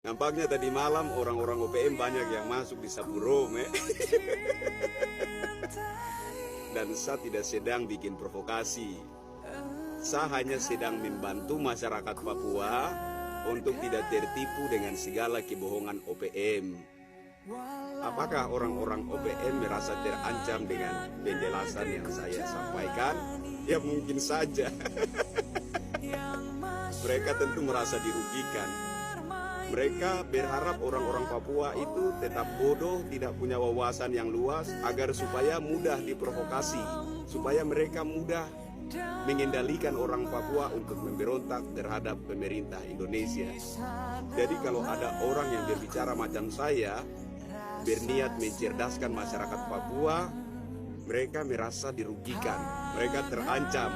Nampaknya tadi malam orang-orang OPM banyak yang masuk di Sapurome. Dan saya tidak sedang bikin provokasi. Saya hanya sedang membantu masyarakat Papua untuk tidak tertipu dengan segala kebohongan OPM. Apakah orang-orang OPM merasa terancam dengan penjelasan yang saya sampaikan? Ya mungkin saja. Mereka tentu merasa dirugikan. Mereka berharap orang-orang Papua itu tetap bodoh, tidak punya wawasan yang luas, agar supaya mudah diprovokasi, supaya mereka mudah mengendalikan orang Papua untuk memberontak terhadap pemerintah Indonesia. Jadi kalau ada orang yang berbicara macam saya, berniat mencerdaskan masyarakat Papua, mereka merasa dirugikan, mereka terancam.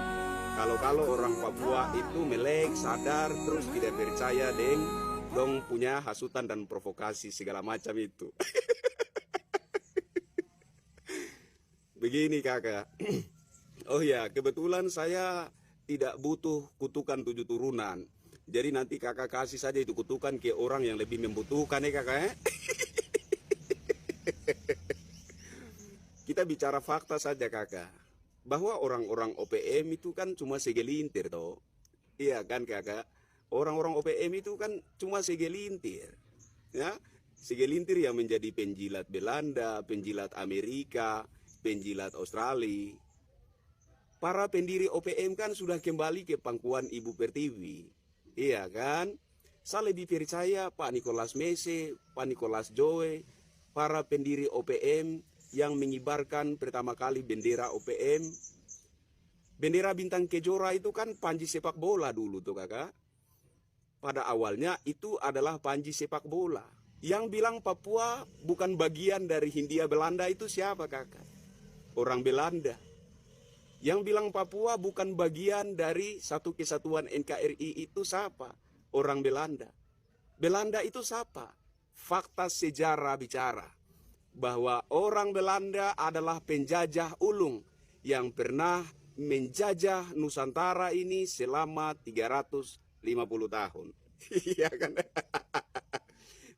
Kalau orang Papua itu melek, sadar, terus tidak percaya dong punya hasutan dan provokasi segala macam itu. Begini kakak. Oh ya, kebetulan saya tidak butuh kutukan 7 turunan. Jadi nanti kakak kasih saja itu kutukan ke orang yang lebih membutuhkan ya kakak. Kita bicara fakta saja kakak. Bahwa orang-orang OPM itu kan cuma segelintir toh. Iya kan kakak. Orang-orang OPM itu kan cuma segelintir, ya, segelintir yang menjadi penjilat Belanda, penjilat Amerika, penjilat Australia. Para pendiri OPM kan sudah kembali ke pangkuan Ibu Pertiwi, iya kan? Saya lebih percaya Pak Nicholas Messe, Pak Nicholas Joe, para pendiri OPM yang mengibarkan pertama kali bendera OPM. Bendera bintang kejora itu kan panji sepak bola dulu tuh kakak. Pada awalnya itu adalah panji sepak bola. Yang bilang Papua bukan bagian dari Hindia Belanda itu siapa kakak? Orang Belanda. Yang bilang Papua bukan bagian dari satu kesatuan NKRI itu siapa? Orang Belanda. Belanda itu siapa? Fakta sejarah bicara bahwa orang Belanda adalah penjajah ulung yang pernah menjajah Nusantara ini selama 350 tahun. Iya kan?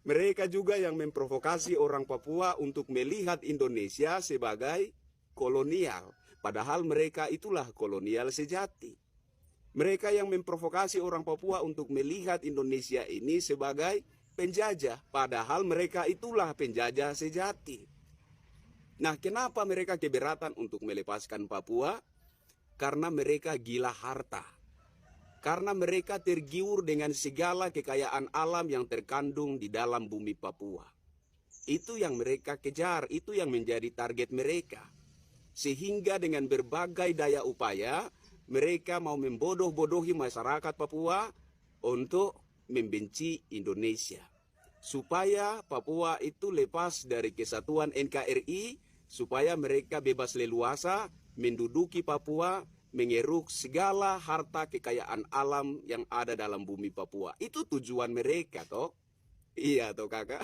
Mereka juga yang memprovokasi orang Papua untuk melihat Indonesia sebagai kolonial. Padahal mereka itulah kolonial sejati. Mereka yang memprovokasi orang Papua untuk melihat Indonesia ini sebagai penjajah. Padahal mereka itulah penjajah sejati. Nah, kenapa mereka keberatan untuk melepaskan Papua? Karena mereka gila harta. Karena mereka tergiur dengan segala kekayaan alam yang terkandung di dalam bumi Papua. Itu yang mereka kejar, itu yang menjadi target mereka. Sehingga dengan berbagai daya upaya, mereka mau membodoh-bodohi masyarakat Papua untuk membenci Indonesia. Supaya Papua itu lepas dari kesatuan NKRI, supaya mereka bebas leluasa menduduki Papua, mengeruk segala harta kekayaan alam yang ada dalam bumi Papua. Itu tujuan mereka toh. Iya toh kakak.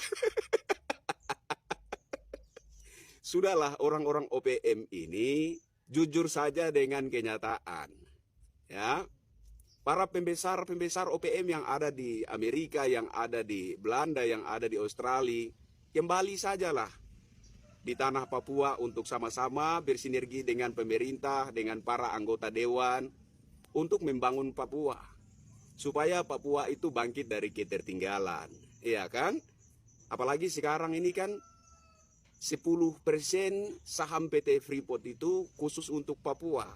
Sudahlah orang-orang OPM ini jujur saja dengan kenyataan. Ya. Para pembesar-pembesar OPM yang ada di Amerika, yang ada di Belanda, yang ada di Australia, kembali sajalah di tanah Papua untuk sama-sama bersinergi dengan pemerintah, dengan para anggota dewan untuk membangun Papua. Supaya Papua itu bangkit dari ketertinggalan. Iya kan? Apalagi sekarang ini kan 10% saham PT Freeport itu khusus untuk Papua.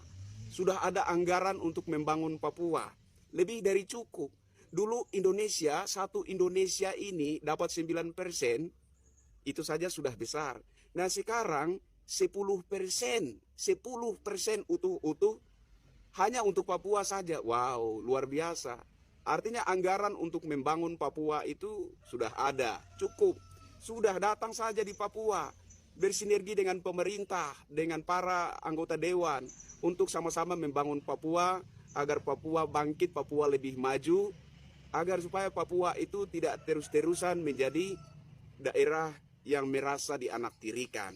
Sudah ada anggaran untuk membangun Papua. Lebih dari cukup. Dulu Indonesia, satu Indonesia ini dapat 9%, itu saja sudah besar. Nah sekarang 10% utuh-utuh hanya untuk Papua saja. Wow, luar biasa. Artinya anggaran untuk membangun Papua itu sudah ada, cukup. Sudah datang saja di Papua, bersinergi dengan pemerintah, dengan para anggota dewan untuk sama-sama membangun Papua agar Papua bangkit, Papua lebih maju, agar supaya Papua itu tidak terus-terusan menjadi daerah yang merasa dianaktirikan.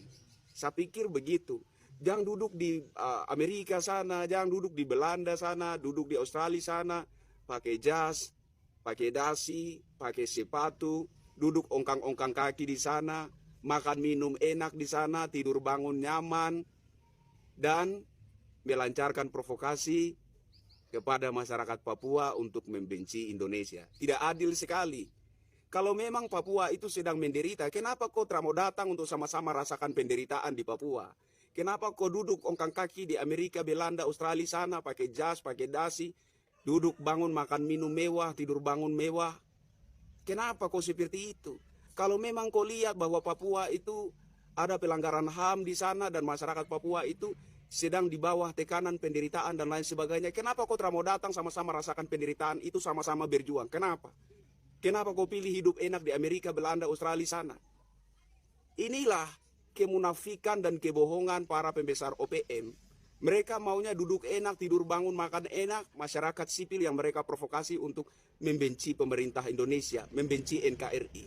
Saya pikir begitu. Jangan duduk di Amerika sana, jangan duduk di Belanda sana, duduk di Australia sana, pakai jas, pakai dasi, pakai sepatu, duduk ongkang-ongkang kaki di sana, makan minum enak di sana, tidur bangun nyaman, dan melancarkan provokasi kepada masyarakat Papua untuk membenci Indonesia. Tidak adil sekali. Kalau memang Papua itu sedang menderita, kenapa kau tidak mau datang untuk sama-sama rasakan penderitaan di Papua? Kenapa kau duduk ongkang kaki di Amerika, Belanda, Australia sana, pakai jas, pakai dasi, duduk bangun makan minum mewah, tidur bangun mewah? Kenapa kau seperti itu? Kalau memang kau lihat bahwa Papua itu ada pelanggaran HAM di sana dan masyarakat Papua itu sedang di bawah tekanan penderitaan dan lain sebagainya, kenapa kau tidak mau datang sama-sama rasakan penderitaan itu, sama-sama berjuang? Kenapa? Kenapa kau pilih hidup enak di Amerika, Belanda, Australia sana? Inilah kemunafikan dan kebohongan para pembesar OPM. Mereka maunya duduk enak, tidur bangun, makan enak, masyarakat sipil yang mereka provokasi untuk membenci pemerintah Indonesia, membenci NKRI.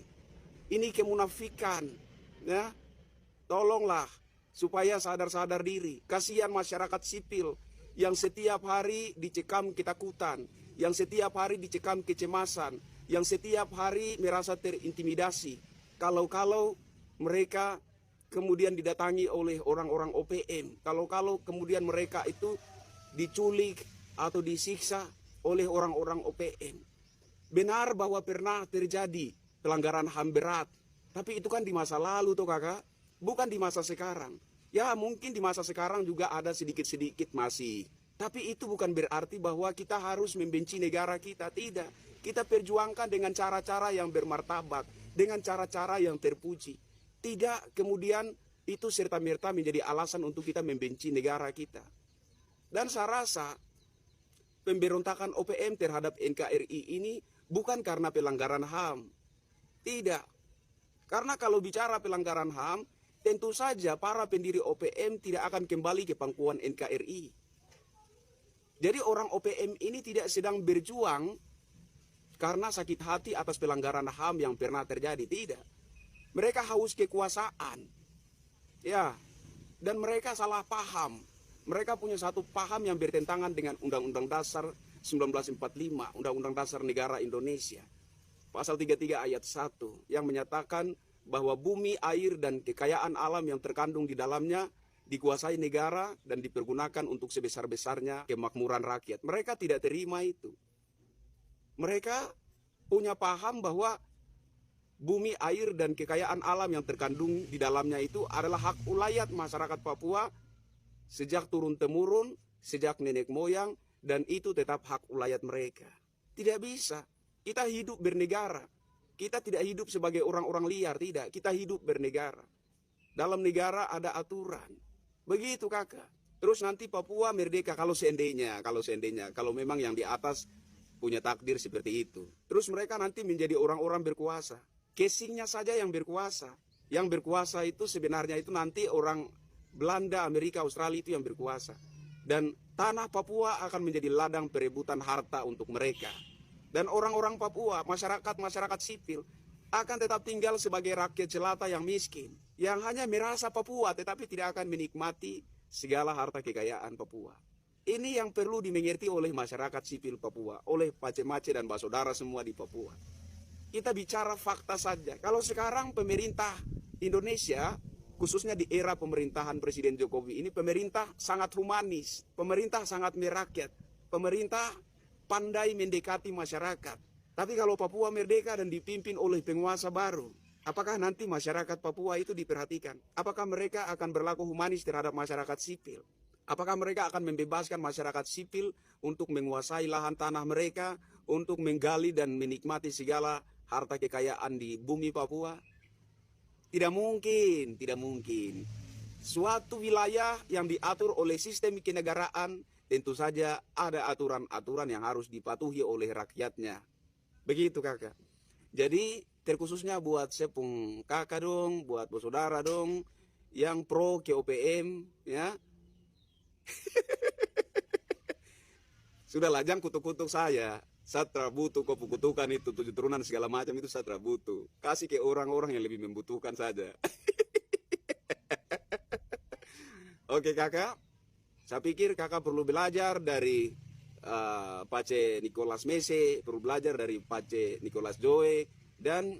Ini kemunafikan, ya. Tolonglah supaya sadar-sadar diri. Kasihan masyarakat sipil yang setiap hari dicekam ketakutan, yang setiap hari dicekam kecemasan, yang setiap hari merasa terintimidasi. Kalau-kalau mereka kemudian didatangi oleh orang-orang OPM, kalau-kalau kemudian mereka itu diculik atau disiksa oleh orang-orang OPM. Benar bahwa pernah terjadi pelanggaran HAM berat, tapi itu kan di masa lalu tuh kakak, bukan di masa sekarang. Ya mungkin di masa sekarang juga ada sedikit-sedikit masih, tapi itu bukan berarti bahwa kita harus membenci negara kita, tidak. Kita perjuangkan dengan cara-cara yang bermartabat, dengan cara-cara yang terpuji. Tidak kemudian itu serta-merta menjadi alasan untuk kita membenci negara kita. Dan saya rasa pemberontakan OPM terhadap NKRI ini bukan karena pelanggaran HAM. Tidak. Karena kalau bicara pelanggaran HAM, tentu saja para pendiri OPM tidak akan kembali ke pangkuan NKRI. Jadi orang OPM ini tidak sedang berjuang karena sakit hati atas pelanggaran HAM yang pernah terjadi, tidak. Mereka haus kekuasaan. Ya, dan mereka salah paham. Mereka punya satu paham yang bertentangan dengan Undang-Undang Dasar 1945, Undang-Undang Dasar Negara Indonesia. Pasal 33 ayat 1 yang menyatakan bahwa bumi, air, dan kekayaan alam yang terkandung di dalamnya dikuasai negara dan dipergunakan untuk sebesar-besarnya kemakmuran rakyat. Mereka tidak terima itu. Mereka punya paham bahwa bumi, air, dan kekayaan alam yang terkandung di dalamnya itu adalah hak ulayat masyarakat Papua sejak turun-temurun, sejak nenek moyang, dan itu tetap hak ulayat mereka. Tidak bisa. Kita hidup bernegara. Kita tidak hidup sebagai orang-orang liar, tidak. Kita hidup bernegara. Dalam negara ada aturan. Begitu kakak. Terus nanti Papua merdeka kalau seandainya, kalau memang yang di atas punya takdir seperti itu. Terus mereka nanti menjadi orang-orang berkuasa. Casingnya saja yang berkuasa. Yang berkuasa itu sebenarnya itu nanti orang Belanda, Amerika, Australia itu yang berkuasa. Dan tanah Papua akan menjadi ladang perebutan harta untuk mereka. Dan orang-orang Papua, masyarakat sipil akan tetap tinggal sebagai rakyat jelata yang miskin. Yang hanya merasa Papua tetapi tidak akan menikmati segala harta kekayaan Papua. Ini yang perlu dimengerti oleh masyarakat sipil Papua, oleh Pace-Mace dan Basodara semua di Papua. Kita bicara fakta saja. Kalau sekarang pemerintah Indonesia, khususnya di era pemerintahan Presiden Jokowi ini, pemerintah sangat humanis, pemerintah sangat merakyat, pemerintah pandai mendekati masyarakat. Tapi kalau Papua merdeka dan dipimpin oleh penguasa baru, apakah nanti masyarakat Papua itu diperhatikan? Apakah mereka akan berlaku humanis terhadap masyarakat sipil? Apakah mereka akan membebaskan masyarakat sipil untuk menguasai lahan tanah mereka, untuk menggali dan menikmati segala harta kekayaan di bumi Papua? Tidak mungkin, tidak mungkin. Suatu wilayah yang diatur oleh sistem kenegaraan, tentu saja ada aturan-aturan yang harus dipatuhi oleh rakyatnya. Begitu kakak. Jadi terkhususnya buat sepung kakak dong, buat saudara dong, yang pro ke OPM, ya. Sudahlah, jangan kutuk-kutuk saya. Saya tidak butuh kau kutukan itu, 7 turunan segala macam itu saya tidak butuh. Kasih ke orang-orang yang lebih membutuhkan saja. Oke kakak, saya pikir kakak perlu belajar dari Pace Nicolas Mese, perlu belajar dari Pace Nicolas Joe, dan